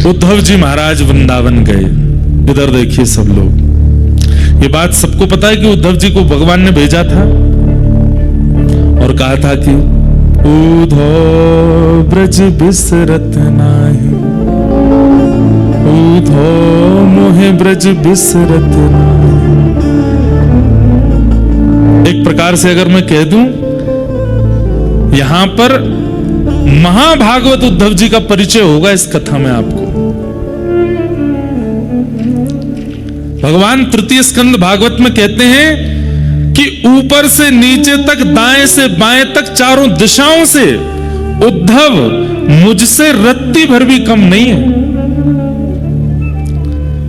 उद्धव जी महाराज वृंदावन गए। इधर देखिए सब लोग, ये बात सबको पता है कि उद्धव जी को भगवान ने भेजा था और कहा था कि उद्धव ब्रज बिसरत नाही, उद्धव मोहे ब्रज बिसरत नाही। एक प्रकार से अगर मैं कह दूं, यहां पर महाभागवत उद्धव जी का परिचय होगा इस कथा में आपको। भगवान तृतीय स्कंद भागवत में कहते हैं कि ऊपर से नीचे तक, दाएं से बाएं तक, चारों दिशाओं से उद्धव मुझसे रत्ती भर भी कम नहीं है।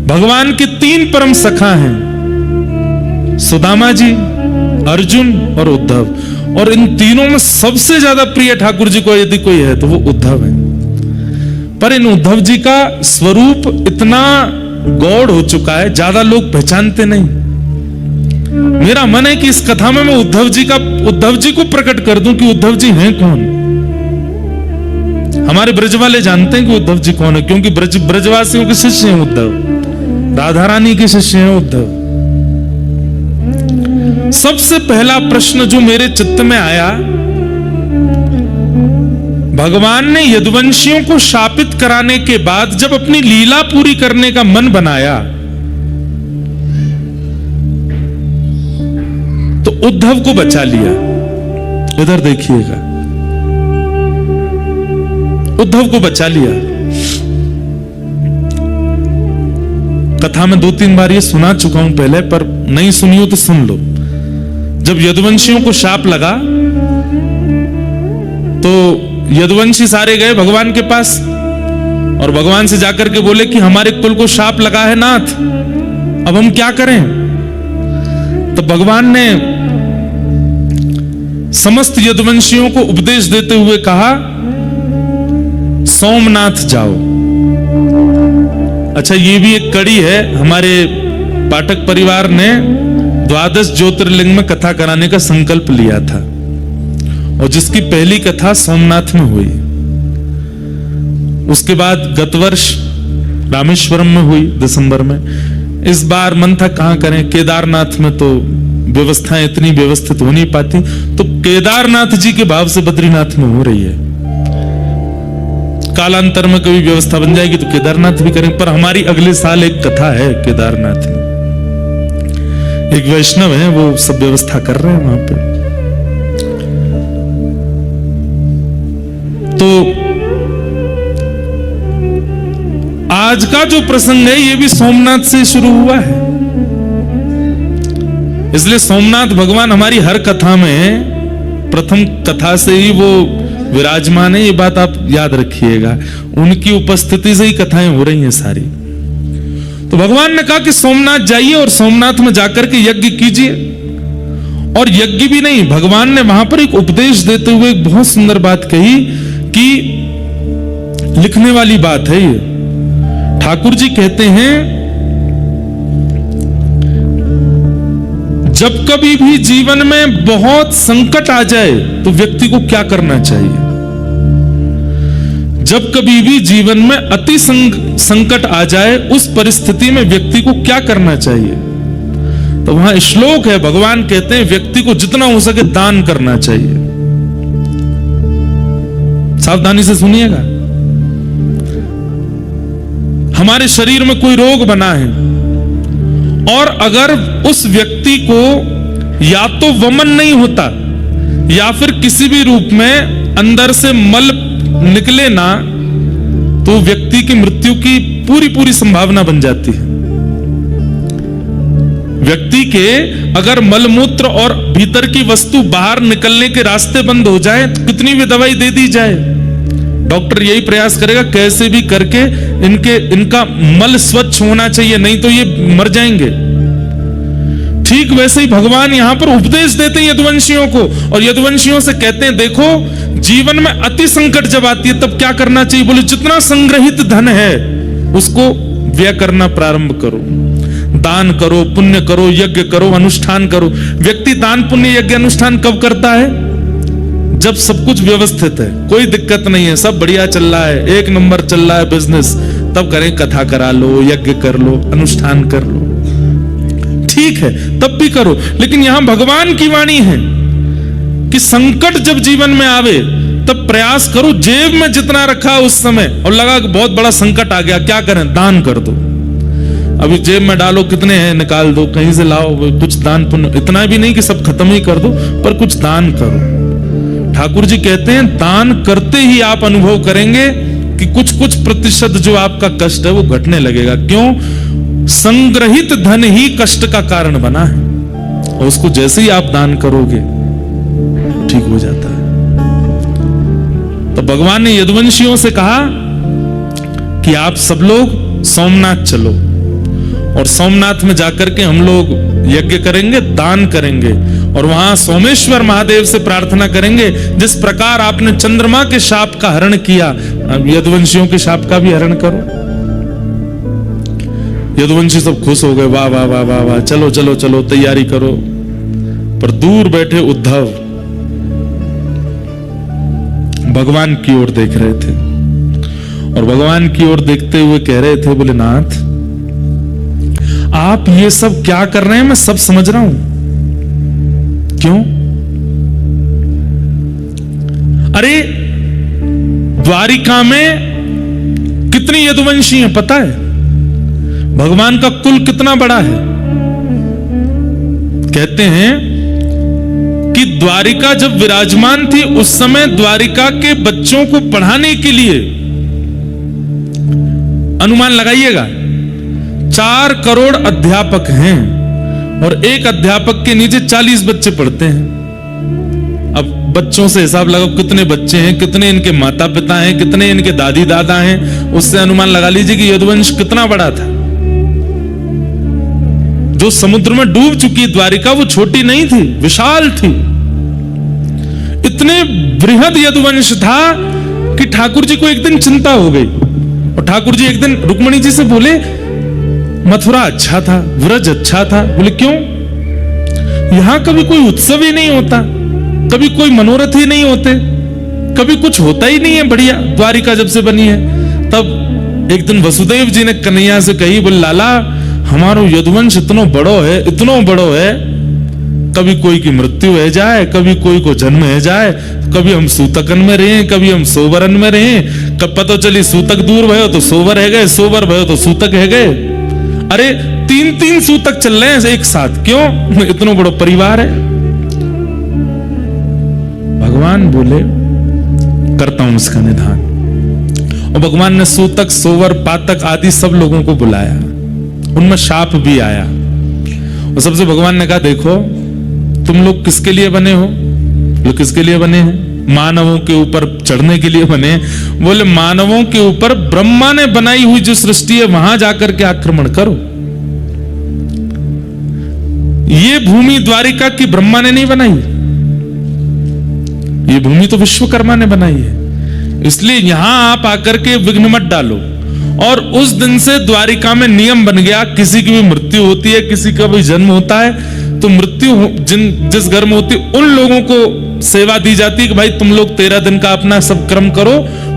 भगवान के 3 परम सखा हैं, सुदामा जी, अर्जुन और उद्धव, और इन तीनों में सबसे ज्यादा प्रिय ठाकुर जी को यदि कोई है तो वो उद्धव है। पर इन उद्धव जी का स्वरूप इतना गौड़ हो चुका है, ज्यादा लोग पहचानते नहीं। मेरा मन है कि इस कथा में मैं उद्धव जी को प्रकट कर दूं कि उद्धव जी हैं कौन। हमारे ब्रज वाले जानते हैं कि उद्धव जी कौन है, क्योंकि ब्रजवासियों के शिष्य हैं उद्धव, राधा रानी के शिष्य हैं उद्धव। सबसे पहला प्रश्न जो मेरे चित्त में आया, भगवान ने यदुवंशियों को शापित कराने के बाद जब अपनी लीला पूरी करने का मन बनाया तो उद्धव को बचा लिया। इधर देखिएगा, उद्धव को बचा लिया। कथा में 2-3 बार ये सुना चुका हूं पहले, पर नहीं सुनी हो तो सुन लो। जब यदुवंशियों को शाप लगा तो यदुवंशी सारे गए भगवान के पास और भगवान से जाकर के बोले कि हमारे कुल को शाप लगा है नाथ, अब हम क्या करें। तो भगवान ने समस्त यदुवंशियों को उपदेश देते हुए कहा, सोमनाथ जाओ। अच्छा, ये भी एक कड़ी है, हमारे पाठक परिवार ने 12 ज्योतिर्लिंग में कथा कराने का संकल्प लिया था और जिसकी पहली कथा सोमनाथ में हुई। उसके बाद गत वर्ष रामेश्वरम में हुई दिसंबर में। इस बार मन था कहां करें, केदारनाथ में तो व्यवस्थाएं इतनी व्यवस्थित हो नहीं पाती, तो केदारनाथ जी के भाव से बद्रीनाथ में हो रही है। कालांतर में कभी व्यवस्था बन जाएगी तो केदारनाथ भी करें, पर हमारी अगले साल एक कथा है केदारनाथ में। एक वैष्णव है, वो सब व्यवस्था कर रहे हैं वहां पे। तो आज का जो प्रसंग है ये भी सोमनाथ से शुरू हुआ है, इसलिए सोमनाथ भगवान हमारी हर कथा में प्रथम कथा से ही वो विराजमान है। ये बात आप याद रखिएगा, उनकी उपस्थिति से ही कथाएं हो रही हैं सारी। तो भगवान ने कहा कि सोमनाथ जाइए और सोमनाथ में जाकर के यज्ञ कीजिए। और यज्ञ भी नहीं, भगवान ने वहां पर एक उपदेश देते हुए एक बहुत सुंदर बात कही कि लिखने वाली बात है ये। ठाकुर जी कहते हैं, जब कभी भी जीवन में बहुत संकट आ जाए तो व्यक्ति को क्या करना चाहिए। जब कभी भी जीवन में अति संकट आ जाए उस परिस्थिति में व्यक्ति को क्या करना चाहिए। तो वहां श्लोक है, भगवान कहते हैं व्यक्ति को जितना हो सके दान करना चाहिए। सावधानी से सुनिएगा। हमारे शरीर में कोई रोग बना है और अगर उस व्यक्ति को या तो वमन नहीं होता या फिर किसी भी रूप में अंदर से मल निकले ना, तो व्यक्ति की मृत्यु की पूरी संभावना बन जाती है। व्यक्ति के अगर मलमूत्र और भीतर की वस्तु बाहर निकलने के रास्ते बंद हो जाए तो कितनी भी दवाई दे दी जाए, डॉक्टर यही प्रयास करेगा कैसे भी करके इनका मल स्वच्छ होना चाहिए, नहीं तो ये मर जाएंगे। ठीक वैसे ही भगवान यहां पर उपदेश देते हैं यदुवंशियों को, और यदुवंशियों से कहते हैं देखो जीवन में अति संकट जब आती है तब क्या करना चाहिए। बोले जितना संग्रहित धन है उसको व्यय करना प्रारंभ करो, दान करो, पुण्य करो, यज्ञ करो, अनुष्ठान करो। व्यक्ति दान पुण्य यज्ञ अनुष्ठान कब करता है? जब सब कुछ व्यवस्थित है, कोई दिक्कत नहीं है, सब बढ़िया चल रहा है, एक नंबर चल रहा है बिजनेस, तब करें, कथा करा लो, यज्ञ कर लो, अनुष्ठान कर लो, ठीक है, तब भी करो। लेकिन यहां भगवान की वाणी है कि संकट जब जीवन में आवे तब प्रयास करो, जेब में जितना रखा उस समय और लगा कि बहुत बड़ा संकट आ गया, क्या करें, दान कर दो। अभी जेब में डालो, कितने हैं निकाल दो, कहीं से लाओ, कुछ दान पुण्य, इतना भी नहीं कि सब खत्म ही कर दो, पर कुछ दान करो। ठाकुर जी कहते हैं दान करते ही आप अनुभव करेंगे कि कुछ कुछ प्रतिशत जो आपका कष्ट है वो घटने लगेगा। क्यों? संग्रहित धन ही कष्ट का कारण बना है, और उसको जैसे ही आप दान करोगे ठीक हो जाता है। तो भगवान ने यदुवंशियों से कहा कि आप सब लोग सोमनाथ चलो, और सोमनाथ में जाकर के हम लोग यज्ञ करेंगे, दान करेंगे, और वहां सोमेश्वर महादेव से प्रार्थना करेंगे जिस प्रकार आपने चंद्रमा के शाप का हरण किया, अब यदुवंशियों के शाप का भी हरण करो। यदुवंशी सब खुश हो गए, वाह वाह वाह वाह वाह, चलो चलो चलो, तैयारी करो। पर दूर बैठे उद्धव भगवान की ओर देख रहे थे, और भगवान की ओर देखते हुए कह रहे थे, बोले नाथ आप ये सब क्या कर रहे हैं, मैं सब समझ रहा हूं, क्यों? अरे द्वारिका में कितनी यदुवंशी हैं पता है? भगवान का कुल कितना बड़ा है? कहते हैं कि द्वारिका जब विराजमान थी उस समय द्वारिका के बच्चों को पढ़ाने के लिए, अनुमान लगाइएगा, 4 करोड़ अध्यापक हैं, और एक अध्यापक के नीचे 40 बच्चे पढ़ते हैं। अब बच्चों से हिसाब लगाओ कितने बच्चे हैं, कितने इनके माता पिता हैं, कितने इनके दादी दादा हैं, उससे अनुमान लगा लीजिए कि यदुवंश कितना बड़ा था। जो समुद्र में डूब चुकी द्वारिका वो छोटी नहीं थी, विशाल थी। इतने बृहद यदुवंश था कि ठाकुर जी को एक दिन चिंता हो गई, और ठाकुर जी एक दिन रुक्मणी जी से बोले मथुरा अच्छा था, व्रज अच्छा था। बोले क्यों? यहां कभी कोई उत्सव ही नहीं होता, कभी कोई मनोरथ ही नहीं होते, कभी कुछ होता ही नहीं है बढ़िया, द्वारिका जब से बनी है। तब एक दिन वसुदेव जी ने कन्हैया से कही, बोले लाला हमारो यदुवंश इतनो बड़ो है, इतनो बड़ो है, कभी कोई की मृत्यु है जाए, कभी कोई को जन्म है जाए, कभी हम सूतकन में रहे, कभी हम सोवरन में रहे, कब पता चली सूतक दूर भयो तो सोवर है गए, सोवर भयो तो सूतक है गए। अरे 3-3 सूतक चल रहे हैं एक साथ, क्यों? इतना बड़ा परिवार है। भगवान बोले करता हूं उसका निधान, और भगवान ने सूतक, सोवर, पातक आदि सब लोगों को बुलाया, उनमें शाप भी आया, और सबसे भगवान ने कहा देखो तुम लोग किसके लिए बने हो? लोग किसके लिए बने हैं? मानवों के ऊपर चढ़ने के लिए बने। बोले मानवों के ऊपर ब्रह्मा ने बनाई हुई जो सृष्टि है वहां जाकर के आक्रमण करो। ये भूमि द्वारिका की ब्रह्मा ने नहीं बनाई, ये भूमि तो विश्वकर्मा ने बनाई है, इसलिए यहां आप आकर के विघ्न मत डालो। और उस दिन से द्वारिका में नियम बन गया, किसी की भी मृत्यु होती है, किसी का भी जन्म होता है, तो मृत्यु जिस घर में होती है उन लोगों को सेवा दी जाती है कि भाई तुम लोग 13 दिन का अपना सब कर्म करो,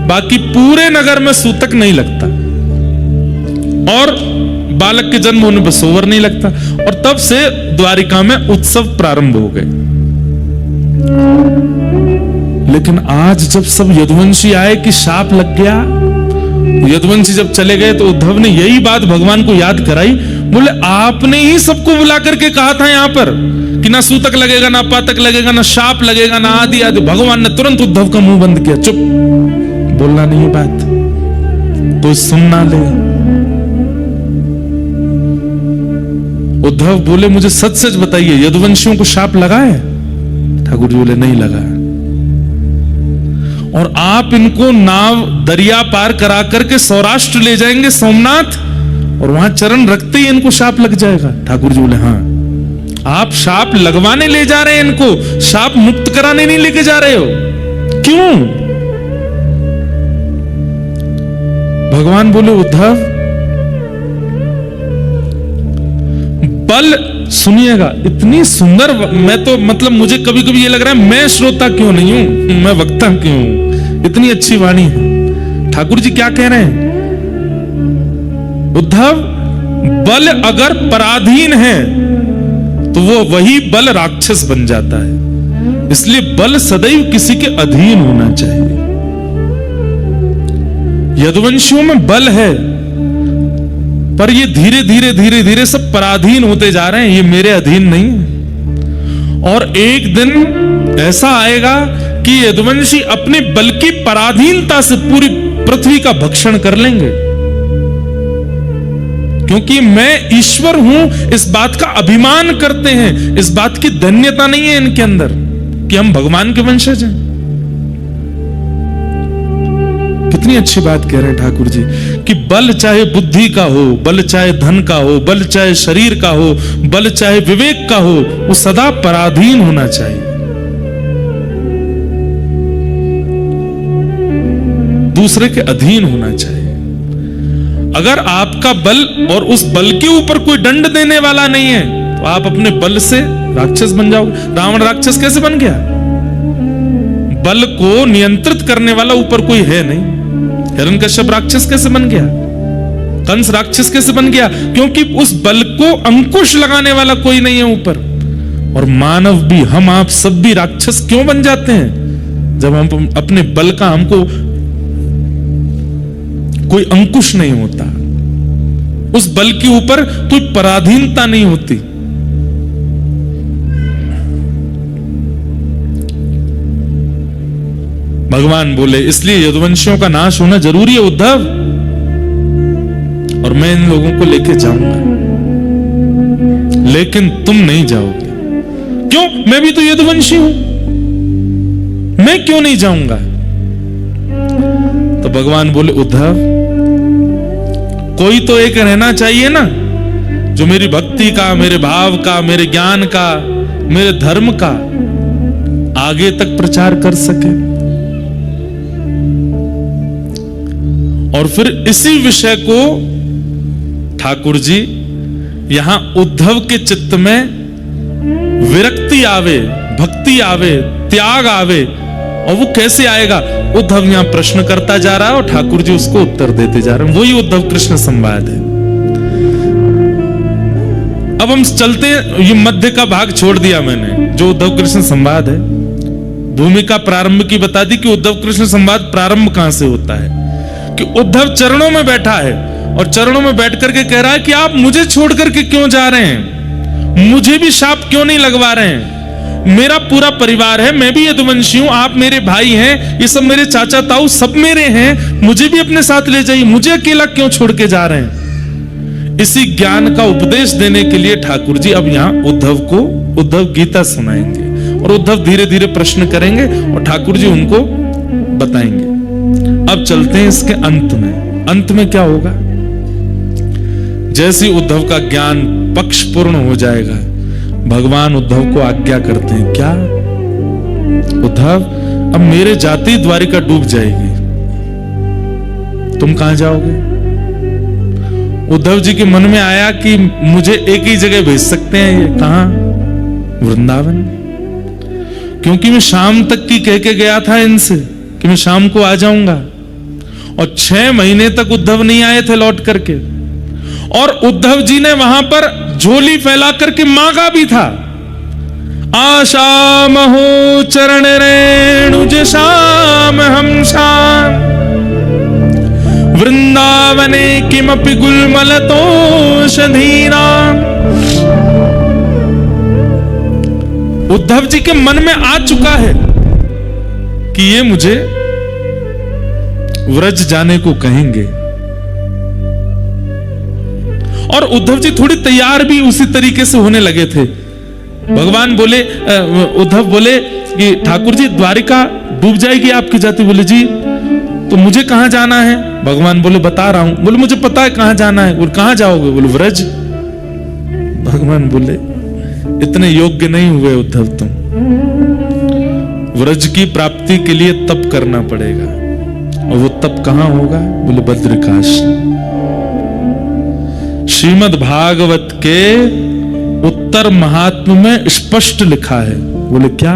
बाकी पूरे नगर में सूतक नहीं लगता, और बालक के जन्म होने पर सोवर नहीं लगता। और तब से द्वारिका में उत्सव प्रारंभ हो गए। लेकिन आज जब सब यदुवंशी आए कि शाप लग गया, यदुवंशी जब चले गए तो उद्धव ने यही बात भगवान को याद कराई। बोले आपने ही सबको बुला करके कहा था यहां पर कि ना सूतक लगेगा, ना पातक लगेगा, ना शाप लगेगा, ना आदि आदि। भगवान ने तुरंत उद्धव का मुंह बंद किया, चुप, बोलना नहीं है बात, कोई सुन ना ले। उद्धव बोले मुझे सच सच बताइए यदुवंशियों को शाप लगा है? ठाकुर जी बोले नहीं लगा। और आप इनको नाव दरिया पार करा करके सौराष्ट्र ले जाएंगे सोमनाथ, और वहां चरण रखते ही इनको शाप लग जाएगा? ठाकुर जी बोले हाँ, आप शाप लगवाने ले जा रहे हैं इनको, शाप मुक्त कराने नहीं लेके जा रहे हो। क्यों? भगवान बोले उद्धव बल, सुनिएगा इतनी सुंदर, मैं तो मतलब मुझे कभी कभी ये लग रहा है मैं श्रोता क्यों नहीं हूं, मैं वक्ता क्यों हूं, इतनी अच्छी वाणी है। ठाकुर जी क्या कह रहे हैं? उद्धव बल अगर पराधीन है तो वो वही बल राक्षस बन जाता है। इसलिए बल सदैव किसी के अधीन होना चाहिए। यदुवंशियों में बल है, पर ये धीरे धीरे धीरे धीरे सब पराधीन होते जा रहे हैं, ये मेरे अधीन नहीं है। और एक दिन ऐसा आएगा कि यदुवंशी अपने बल की पराधीनता से पूरी पृथ्वी का भक्षण कर लेंगे, क्योंकि मैं ईश्वर हूं इस बात का अभिमान करते हैं। इस बात की धन्यता नहीं है इनके अंदर कि हम भगवान के वंशज हैं। कितनी अच्छी बात कह रहे हैं ठाकुर जी कि बल चाहे बुद्धि का हो, बल चाहे धन का हो, बल चाहे शरीर का हो, बल चाहे विवेक का हो, वो सदा पराधीन होना चाहिए, दूसरे के अधीन होना चाहिए। अगर आपका बल और उस बल के ऊपर कोई दंड देने वाला नहीं है तो आप अपने बल से राक्षस बन जाओगे। रावण राक्षस कैसे बन गया? बल को नियंत्रित करने वाला ऊपर कोई है नहीं। हिरण्यकश्यप राक्षस कैसे बन गया? कंस राक्षस कैसे बन गया? क्योंकि उस बल को अंकुश लगाने वाला कोई नहीं है ऊपर। और मानव भी, हम आप सब भी राक्षस क्यों बन जाते हैं? जब हम अपने बल का हमको कोई अंकुश नहीं होता, उस बल के ऊपर कोई पराधीनता नहीं होती। भगवान बोले इसलिए यदुवंशियों का नाश होना जरूरी है उद्धव, और मैं इन लोगों को लेके जाऊंगा, लेकिन तुम नहीं जाओगे। क्यों? मैं भी तो यदुवंशी हूं, मैं क्यों नहीं जाऊंगा? तो भगवान बोले उद्धव, कोई तो एक रहना चाहिए ना जो मेरी भक्ति का, मेरे भाव का, मेरे ज्ञान का, मेरे धर्म का आगे तक प्रचार कर सके। और फिर इसी विषय को ठाकुर जी यहां उद्धव के चित्त में विरक्ति आवे, भक्ति आवे, त्याग आवे। और वो कैसे आएगा? उद्धव यहां प्रश्न करता जा रहा है और ठाकुर जी उसको उत्तर देते जा रहे हैं। वही उद्धव कृष्ण संवाद है। अब हम चलते हैं, ये मध्य का भाग छोड़ दिया मैंने, जो उद्धव कृष्ण संवाद है। भूमिका प्रारंभ की बता दी कि उद्धव कृष्ण संवाद प्रारंभ कहां से होता है, कि उद्धव चरणों में बैठा है और चरणों में बैठ करके कह रहा है कि आप मुझे छोड़ करके क्यों जा रहे हैं? मुझे भी शाप क्यों नहीं लगवा रहे हैं? मेरा पूरा परिवार है, मैं भी यदुवंशी हूं, आप मेरे भाई हैं, ये सब मेरे चाचा ताऊ सब मेरे हैं, मुझे भी अपने साथ ले जाइए, मुझे अकेला क्यों छोड़ के जा रहे हैं? इसी ज्ञान का उपदेश देने के लिए ठाकुर जी अब यहां उद्धव को उद्धव गीता सुनाएंगे और उद्धव धीरे धीरे प्रश्न करेंगे और ठाकुर जी उनको बताएंगे। अब चलते हैं इसके अंत में। अंत में क्या होगा? जैसे उद्धव का ज्ञान पक्ष पूर्ण हो जाएगा, भगवान उद्धव को आज्ञा करते हैं, क्या उद्धव, अब मेरे जाते ही द्वारिका डूब जाएगी, तुम कहां जाओगे? उद्धव जी के मन में आया कि मुझे एक ही जगह भेज सकते हैं, ये कहां? वृंदावन। क्योंकि मैं शाम तक की कह के गया था इनसे कि मैं शाम को आ जाऊंगा, और 6 महीने तक उद्धव नहीं आए थे लौट करके। और उद्धव जी ने वहां पर झोली फैला करके मांगा भी था, आशाम हो चरण रेणु शाम हम शाम वृंदावने किमपि गुलमल तोषधीना। उद्धव जी के मन में आ चुका है कि ये मुझे व्रज जाने को कहेंगे, और उद्धव जी थोड़ी तैयार भी उसी तरीके से होने लगे थे। भगवान बोले, उद्धव बोले कि ठाकुर जी द्वारिका डूब जाएगी आपकी जाति। बोले जी तो मुझे कहां जाना है? भगवान बोले बता रहा हूं। बोले मुझे पता है कहां जाना है। बोले कहां जाओगे? बोले व्रज। भगवान बोले इतने योग्य नहीं हुए उद्धव तुम, व्रज की प्राप्ति के लिए तप करना पड़ेगा। और वो तप कहां होगा? बोले बद्रिकाश्रम। श्रीमद् भागवत के उत्तर महात्म्य में स्पष्ट लिखा है। बोले क्या?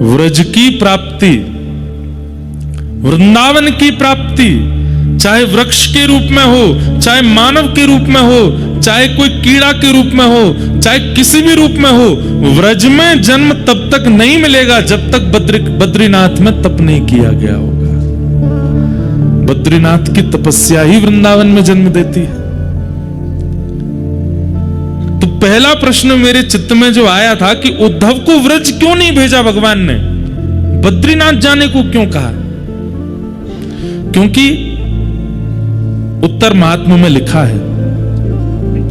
व्रज की प्राप्ति, वृंदावन की प्राप्ति चाहे वृक्ष के रूप में हो, चाहे मानव के रूप में हो, चाहे कोई कीड़ा के रूप में हो, चाहे किसी भी रूप में हो, व्रज में जन्म तब तक नहीं मिलेगा जब तक बद्रीनाथ में तप नहीं किया गया होगा। बद्रीनाथ की तपस्या ही वृंदावन में जन्म देती है। तो पहला प्रश्न मेरे चित्त में जो आया था कि उद्धव को व्रज क्यों नहीं भेजा भगवान ने, बद्रीनाथ जाने को क्यों कहा? क्योंकि उत्तर महात्म्य में लिखा है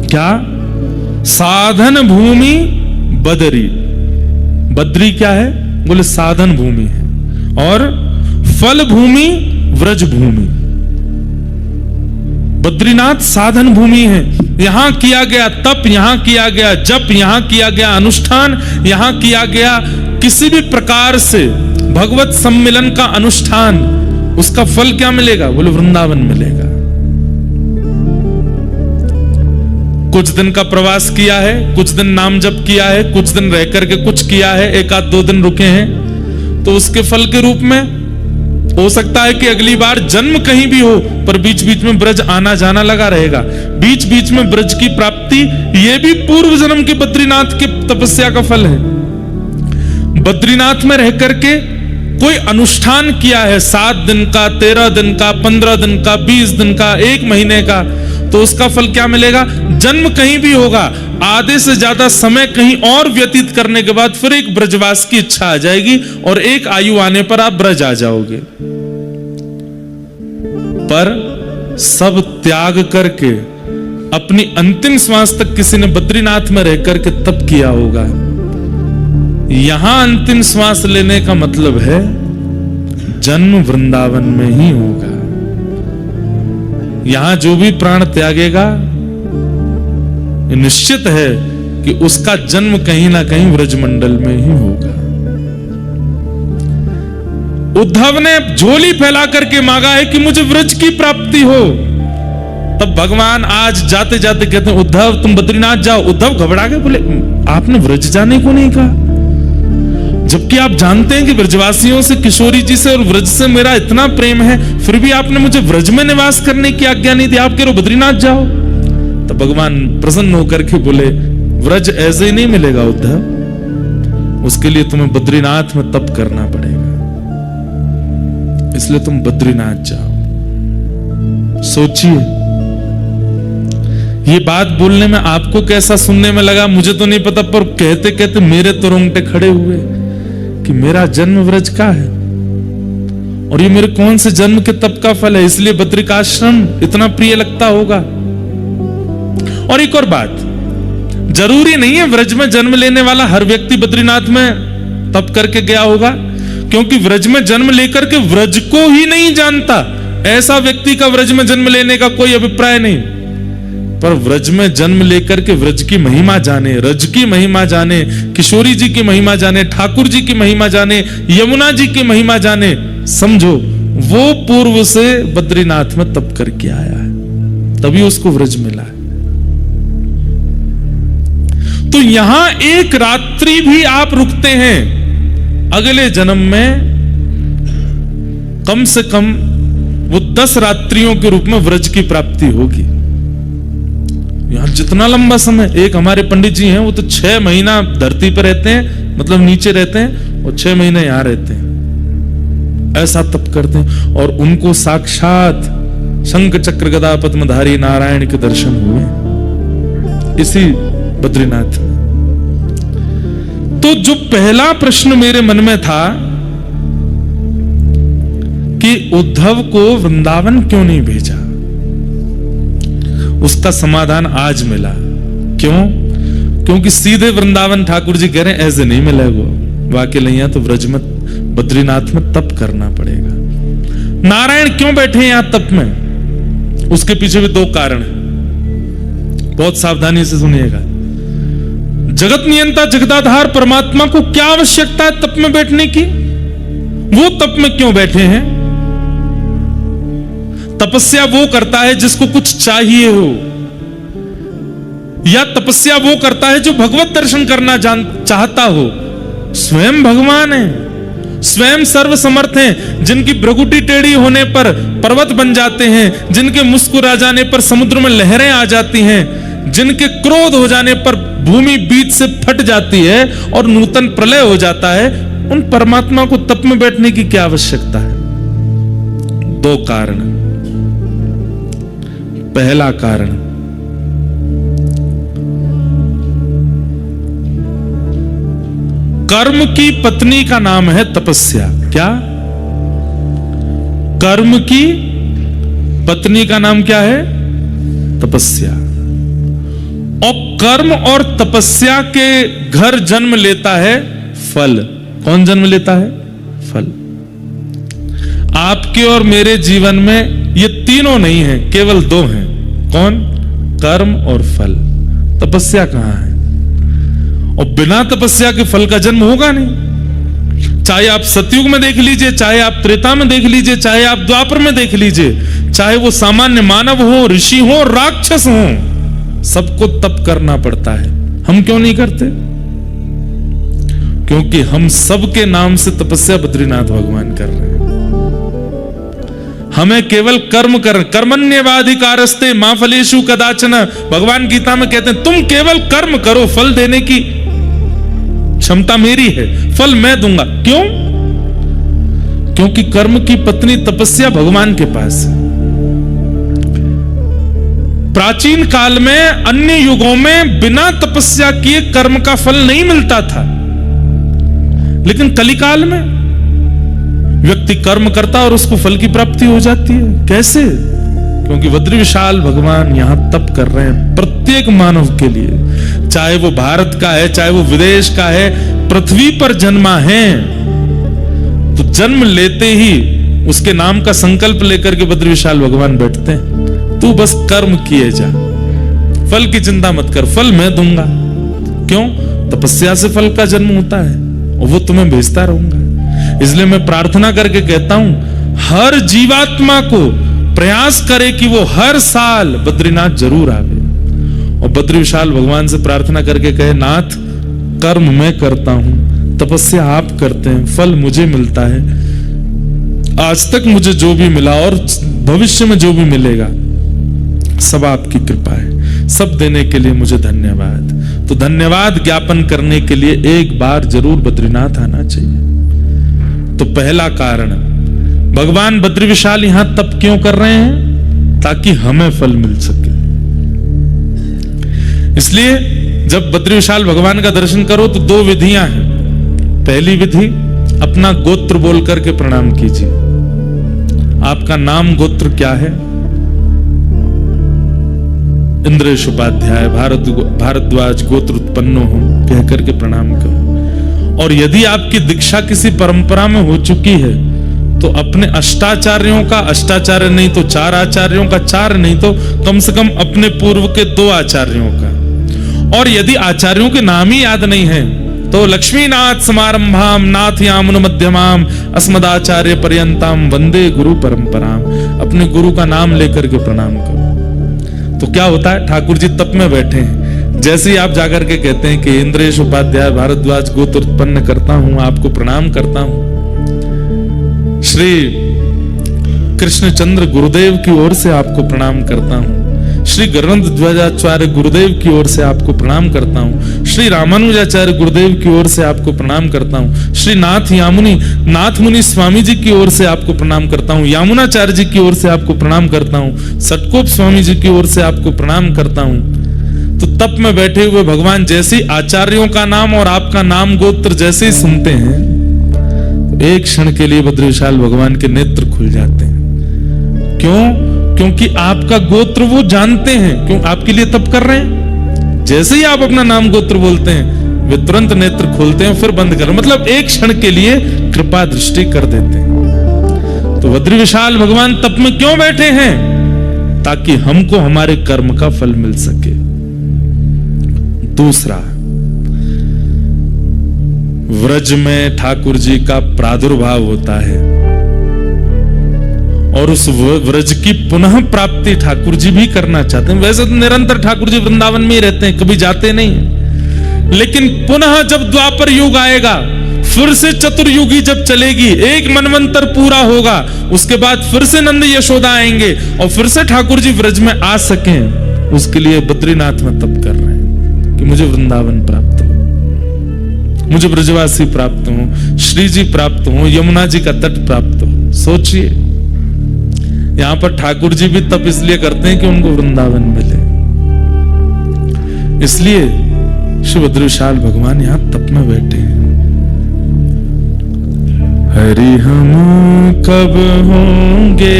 क्या, साधन भूमि बदरी। बद्री क्या है? बोले साधन भूमि है, और फल भूमि व्रज भूमि। बद्रीनाथ साधन भूमि है, यहां किया गया तप, यहां किया गया जप, यहां किया गया अनुष्ठान, यहां किया गया किसी भी प्रकार से भगवत सम्मिलन का अनुष्ठान, उसका फल क्या मिलेगा? बोले वृंदावन मिलेगा। कुछ दिन का प्रवास किया है, कुछ दिन नाम जप किया है, कुछ दिन रह करके कुछ किया है, एक आध दो दिन रुके हैं, तो उसके फल के रूप में हो सकता है कि अगली बार जन्म कहीं भी हो, पर बीच बीच में ब्रज आना जाना लगा रहेगा। बीच बीच में ब्रज की प्राप्ति, यह भी पूर्व जन्म के बद्रीनाथ के तपस्या का फल है। बद्रीनाथ में रह करके कोई अनुष्ठान किया है, 7 दिन का, 13 दिन का, 15 दिन का, 20 दिन का, 1 महीने का, तो उसका फल क्या मिलेगा? जन्म कहीं भी होगा, आधे से ज्यादा समय कहीं और व्यतीत करने के बाद फिर एक ब्रजवास की इच्छा आ जाएगी, और एक आयु आने पर आप ब्रज आ जाओगे। पर सब त्याग करके अपनी अंतिम श्वास तक किसी ने बद्रीनाथ में रह करके तप किया होगा। यहां अंतिम श्वास लेने का मतलब है जन्म वृंदावन में ही होगा। यहां जो भी प्राण त्यागेगा, निश्चित है कि उसका जन्म कहीं ना कहीं व्रजमंडल में ही होगा। उद्धव ने झोली फैला करके मांगा है कि मुझे व्रज की प्राप्ति हो, तब भगवान आज जाते जाते कहते हैं उद्धव तुम बद्रीनाथ जाओ। उद्धव घबरा गए, बोले आपने व्रज जाने को नहीं कहा, जबकि आप जानते हैं कि ब्रजवासियों से, किशोरी जी से और व्रज से मेरा इतना प्रेम है, फिर भी आपने मुझे व्रज में निवास करने की आज्ञा नहीं दी, आप कह रहे हो बद्रीनाथ जाओ। तो भगवान प्रसन्न होकर के बोले व्रज ऐसे ही नहीं मिलेगा उद्धव, उसके लिए तुम्हें बद्रीनाथ में तप करना पड़ेगा, इसलिए तुम बद्रीनाथ जाओ। सोचिए, ये बात बोलने में आपको कैसा सुनने में लगा मुझे तो नहीं पता, पर कहते कहते मेरे तो रोंगटे खड़े हुए कि मेरा जन्म व्रज का है और ये मेरे कौन से जन्म के तप का फल है, इसलिए बद्रिकाश्रम इतना प्रिय लगता होगा। और एक और बात, जरूरी नहीं है व्रज में जन्म लेने वाला हर व्यक्ति बद्रीनाथ में तप करके गया होगा, क्योंकि व्रज में जन्म लेकर के व्रज को ही नहीं जानता ऐसा व्यक्ति का व्रज में जन्म लेने का कोई अभिप्राय नहीं। पर व्रज में जन्म लेकर के व्रज की महिमा जाने, रज की महिमा जाने, किशोरी जी की महिमा जाने, ठाकुर जी की महिमा जाने, यमुना जी की महिमा जाने, समझो वो पूर्व से बद्रीनाथ में तप करके आया है, तभी उसको व्रज मिला है। तो यहां एक रात्रि भी आप रुकते हैं, अगले जन्म में कम से कम वो 10 रात्रियों के रूप में व्रज की प्राप्ति होगी। यहां जितना लंबा समय, एक हमारे पंडित जी हैं वो तो 6 महीना धरती पर रहते हैं, मतलब नीचे रहते हैं, और 6 महीने यहां रहते हैं, ऐसा तप करते हैं, और उनको साक्षात शंख चक्र गदा पद्मधारी नारायण के दर्शन हुए इसी बद्रीनाथ। तो जो पहला प्रश्न मेरे मन में था कि उद्धव को वृंदावन क्यों नहीं भेजा, उसका समाधान आज मिला। क्यों? क्योंकि सीधे वृंदावन ठाकुर जी कह रहे हैं ऐसे नहीं मिलेगा, वाकई नहीं, तो व्रज में बद्रीनाथ में तप करना पड़ेगा। नारायण क्यों बैठे हैं यहां तप में, उसके पीछे भी 2 कारण हैं, बहुत सावधानी से सुनिएगा। जगत नियंता जगदाधार परमात्मा को क्या आवश्यकता है तप में बैठने की, वो तप में क्यों बैठे हैं? तपस्या वो करता है जिसको कुछ चाहिए हो, या तपस्या वो करता है जो भगवत दर्शन करना चाहता हो। स्वयं भगवान है, स्वयं सर्वसमर्थ हैं, जिनकी भ्रगुटी टेढ़ी होने पर पर्वत बन जाते हैं, जिनके मुस्कुरा जाने पर समुद्र में लहरें आ जाती हैं, जिनके क्रोध हो जाने पर भूमि बीच से फट जाती है और नूतन प्रलय हो जाता है, उन परमात्मा को तप में बैठने की क्या आवश्यकता है? दो कारण। पहला कारण, कर्म की पत्नी का नाम है तपस्या। क्या? कर्म की पत्नी का नाम क्या है? तपस्या। और कर्म और तपस्या के घर जन्म लेता है फल। कौन जन्म लेता है? फल। आपके और मेरे जीवन में ये तीनों नहीं है, केवल दो हैं। कौन? कर्म और फल। तपस्या कहां है? और बिना तपस्या के फल का जन्म होगा नहीं। चाहे आप सतयुग में देख लीजिए, चाहे आप त्रेता में देख लीजिए, चाहे आप द्वापर में देख लीजिए, चाहे वो सामान्य मानव हो, ऋषि हो, राक्षस हो, सबको तप करना पड़ता है। हम क्यों नहीं करते? क्योंकि हम सबके नाम से तपस्या बद्रीनाथ भगवान कर रहे हैं। हमें केवल कर्म कर, कर्मण्येवाधिकारस्ते मा फलेषु कदाचन, भगवान गीता में कहते हैं तुम केवल कर्म करो, फल देने की क्षमता मेरी है, फल मैं दूंगा। क्यों? क्योंकि कर्म की पत्नी तपस्या भगवान के पास है। प्राचीन काल में, अन्य युगों में बिना तपस्या किए कर्म का फल नहीं मिलता था, लेकिन कलिकाल में व्यक्ति कर्म करता और उसको फल की प्राप्ति हो जाती है। कैसे? क्योंकि बद्री विशाल भगवान यहां तप कर रहे हैं प्रत्येक मानव के लिए, चाहे वो भारत का है, चाहे वो विदेश का है, पृथ्वी पर जन्मा है तो जन्म लेते ही उसके नाम का संकल्प लेकर के बद्री विशाल भगवान बैठते हैं। तू बस कर्म किए जा, फल की चिंता मत कर, फल मैं दूंगा। क्यों? तपस्या से फल का जन्म होता है और वो तुम्हें भेजता रहूंगा। इसलिए मैं प्रार्थना करके कहता हूं, हर जीवात्मा को प्रयास करे कि वो हर साल बद्रीनाथ जरूर आवे और बद्री विशाल भगवान से प्रार्थना करके कहे, नाथ कर्म मैं करता हूं, तपस्या आप करते हैं, फल मुझे मिलता है। आज तक मुझे जो भी मिला और भविष्य में जो भी मिलेगा सब आपकी कृपा है, सब देने के लिए मुझे धन्यवाद। तो धन्यवाद ज्ञापन करने के लिए एक बार जरूर बद्रीनाथ आना चाहिए। तो पहला कारण, भगवान बद्री विशाल यहां तप क्यों कर रहे हैं? ताकि हमें फल मिल सके। इसलिए जब बद्री विशाल भगवान का दर्शन करो तो दो विधियां हैं। पहली विधि, अपना गोत्र बोल करके प्रणाम कीजिए। आपका नाम गोत्र क्या है? इंद्रेश उपाध्याय, भारद्वाज गोत्र उत्पन्नो हो कह करके प्रणाम करो। और यदि आपकी दीक्षा किसी परंपरा में हो चुकी है तो अपने अष्टाचार्यों का, अष्टाचार्य नहीं तो 4 आचार्यों का, 4 नहीं तो कम से कम अपने पूर्व के 2 आचार्यों का। और यदि आचार्यों के नाम ही याद नहीं है तो लक्ष्मीनाथ समारंभाम नाथयामुन मध्यमाम अस्मदाचार्य पर्यंताम वंदे गुरु परंपराम। अपने गुरु का नाम लेकर के प्रणाम करो। तो क्या होता है? ठाकुर जी तप में बैठे हैं, जैसे ही आप जाकर के कहते हैं कि इंद्रेश उपाध्याय भारद्वाज गोत्र उत्पन्न करता हूं, आपको प्रणाम करता हूं, श्री कृष्णचंद्र गुरुदेव की ओर से आपको प्रणाम करता हूं, श्री गरुड़ ध्वजाचार्य गुरुदेव की ओर से आपको प्रणाम करता हूं, श्री रामानुजाचार्य गुरुदेव की ओर से आपको प्रणाम करता हूं, श्री नाथ मुनि स्वामी जी की ओर से आपको प्रणाम करता हूं, यामुनाचार्य जी की ओर से आपको प्रणाम करता हूं, सटकोप स्वामी जी की ओर से आपको प्रणाम करता हूं। तो तप में बैठे हुए भगवान जैसे ही आचार्यों का नाम और आपका नाम गोत्र जैसे ही सुनते हैं, एक क्षण के लिए बद्री विशाल भगवान के नेत्र खुल जाते हैं। क्यों? क्योंकि आपका गोत्र वो जानते हैं, क्यों आपके लिए तप कर रहे हैं। जैसे ही आप अपना नाम गोत्र बोलते हैं, वे तुरंत नेत्र खोलते हैं, फिर बंद कर, मतलब एक क्षण के लिए कृपा दृष्टि कर देते हैं। तो बद्री विशाल भगवान तप में क्यों बैठे हैं? ताकि हमको हमारे कर्म का फल मिल सके। दूसरा, व्रज में ठाकुर जी का प्रादुर्भाव होता है और उस व्रज की पुनः प्राप्ति ठाकुर जी भी करना चाहते हैं। वैसे तो निरंतर ठाकुर जी वृंदावन में ही रहते हैं, कभी जाते नहीं, लेकिन पुनः जब द्वापर युग आएगा फिर से चतुर्युगी जब चलेगी, एक मनवंतर पूरा होगा, उसके बाद फिर से नंद यशोदा आएंगे और फिर से ठाकुर जी व्रज में आ सकें, उसके लिए बद्रीनाथ में तप कर रहे हैं कि मुझे वृंदावन प्राप्त हो, मुझे ब्रजवासी प्राप्त हो, श्री जी प्राप्त हो, यमुना जी का तट प्राप्त हो। सोचिए, यहां पर ठाकुर जी भी तप इसलिए करते हैं कि उनको वृंदावन मिले, इसलिए श्री बद्रीविशाल भगवान यहां तप में बैठे हैं। हरि हम कब होंगे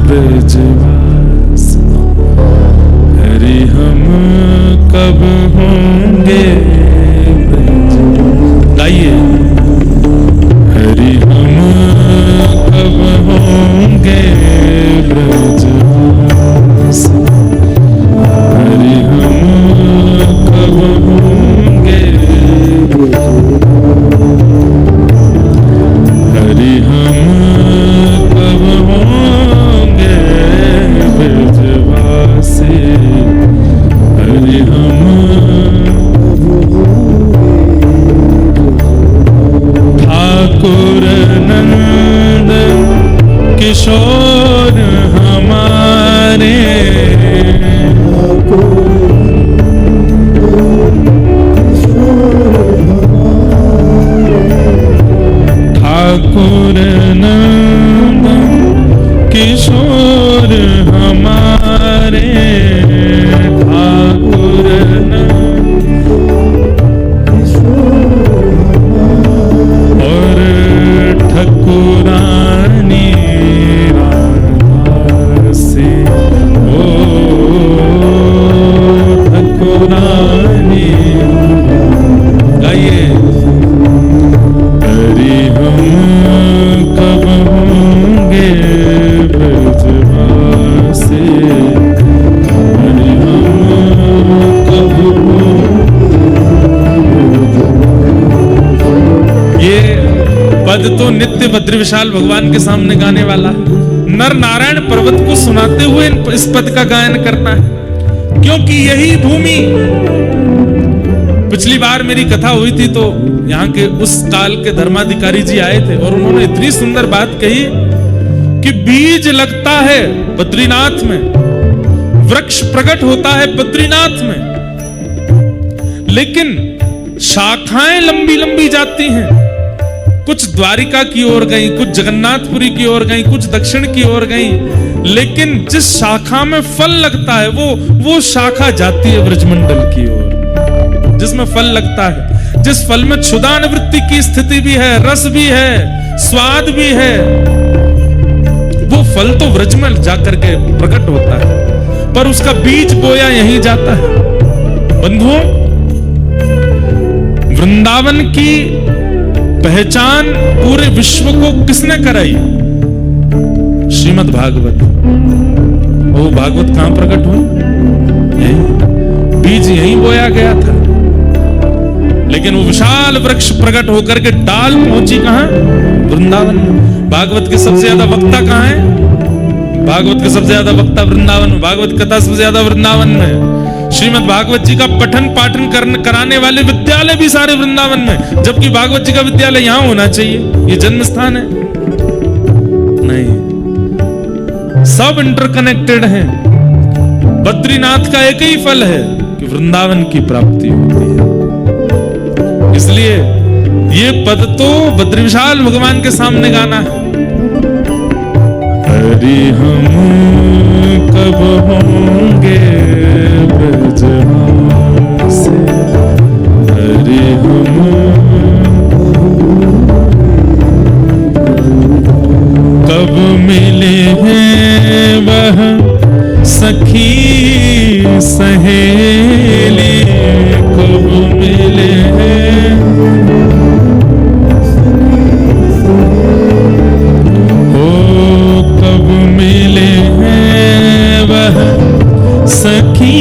ब्रजवास, हरि हम कब होंगे ब्रजवास। गाइए, हरि हम कब होंगे ब्रजवास, हरि हम कब होंगे, हरि हम कब होंगे ब्रजवासी, हरि हम ठाकुर नंद किशोर हमारे, ठाकुर नंद किशोर हमारे, ठाकुर और ठकुरानी राधा से, ओ ठकुरानी। गाइए, हरि हम कब होंगे ब्रजवासी, हरि हम कब होंगे। ये पद तो नित्य बद्रीविशाल भगवान के सामने गाने वाला है। नर नारायण पर्वत को सुनाते हुए इस पद का गायन करना है, क्योंकि यही भूमि, पिछली बार मेरी कथा हुई थी तो यहाँ के उस काल के धर्माधिकारी जी आए थे और उन्होंने इतनी सुंदर बात कही कि बीज लगता है बद्रीनाथ में, वृक्ष प्रकट होता है बद्रीनाथ में, लेकिन शाखाएं लंबी लंबी जाती हैं। कुछ द्वारिका की ओर गई, कुछ जगन्नाथपुरी की ओर गई, कुछ दक्षिण की ओर गई, लेकिन जिस शाखा में फल लगता है वो शाखा जाती है ब्रजमंडल की ओर, जिसमें फल लगता है, जिस फल में क्षुधा निवृत्ति की स्थिति भी है, रस भी है, स्वाद भी है, वो फल तो व्रज में जाकर के प्रकट होता है, पर उसका बीज बोया यहीं जाता है। बंधुओं, वृंदावन की पहचान पूरे विश्व को किसने कराई? श्रीमद् भागवत। वो भागवत कहां प्रकट हुई? यही, बीज यहीं बोया गया था, लेकिन वो विशाल वृक्ष प्रकट होकर के डाल पहुंची कहां? वृंदावन में। भागवत के सबसे ज्यादा वक्ता कहां है? भागवत के सबसे ज्यादा वक्ता वृंदावन में, भागवत कथा सबसे ज्यादा वृंदावन में। श्रीमद् भागवत जी का पठन पाठन कराने वाले विद्यालय भी सारे वृंदावन में, जबकि भागवत जी का विद्यालय यहां होना चाहिए, ये जन्म स्थान है। नहीं, सब इंटरकनेक्टेड हैं। बद्रीनाथ का एक ही फल है कि वृंदावन की प्राप्ति होती है। इसलिए ये पद तो बद्रीविशाल भगवान के सामने गाना है। हरि हम कब होंगे ब्रजवासी, हरि हम कब मिले हैं वह सखी सहेली, कब मिले हैं हो, कब मिले हैं वह सखी